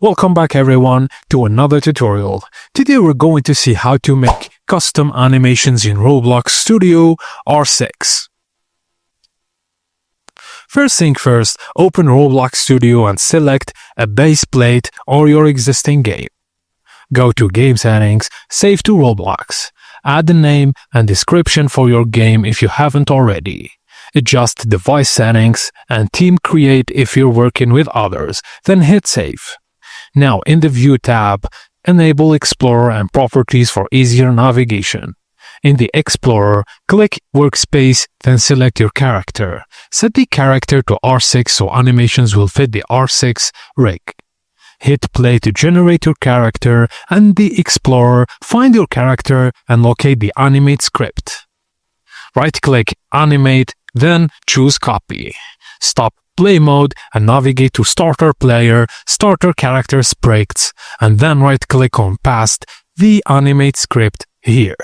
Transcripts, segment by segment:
Welcome back everyone to another tutorial. Today we're going to see how to make custom animations in Roblox Studio R6. First thing first, open Roblox Studio and select a base plate or your existing game. Go to Game Settings, save to Roblox. Add a name and description for your game if you haven't already. Adjust device settings and team create if you're working with others, then hit save. Now in the View tab, enable Explorer and Properties for easier navigation. In the Explorer, click Workspace, then select your character. Set the character to R6 so animations will fit the R6 rig. Hit play to generate your character, and the Explorer, find your character and locate the Animate script. Right-click Animate, then choose Copy. Stop Play mode and navigate to Starter Player, Starter Character Sprites, and then right-click on Past the Animate script here.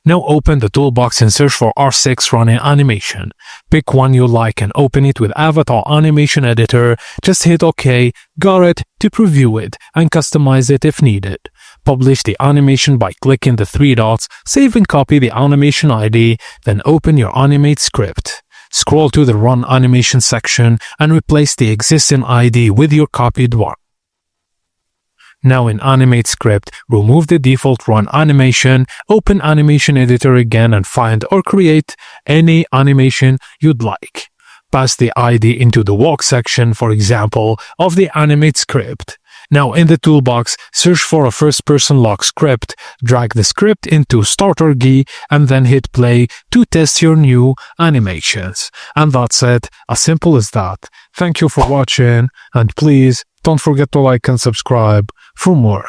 Now open the toolbox and search for R6 running animation. Pick one you like and open it with Avatar Animation Editor. Just hit OK, got it, to preview it and customize it if needed. Publish the animation by clicking the three dots, save and copy the animation ID, then open your Animate script. Scroll to the Run Animation section and replace the existing ID with your copied one. Now in Animate script, remove the default run animation, open Animation Editor again and find or create any animation you'd like. Pass the ID into the walk section, for example, of the Animate script. Now in the toolbox, search for a first-person lock script, drag the script into Starter GUI and then hit play to test your new animations. And that's it, as simple as that. Thank you for watching and please don't forget to like and subscribe for more.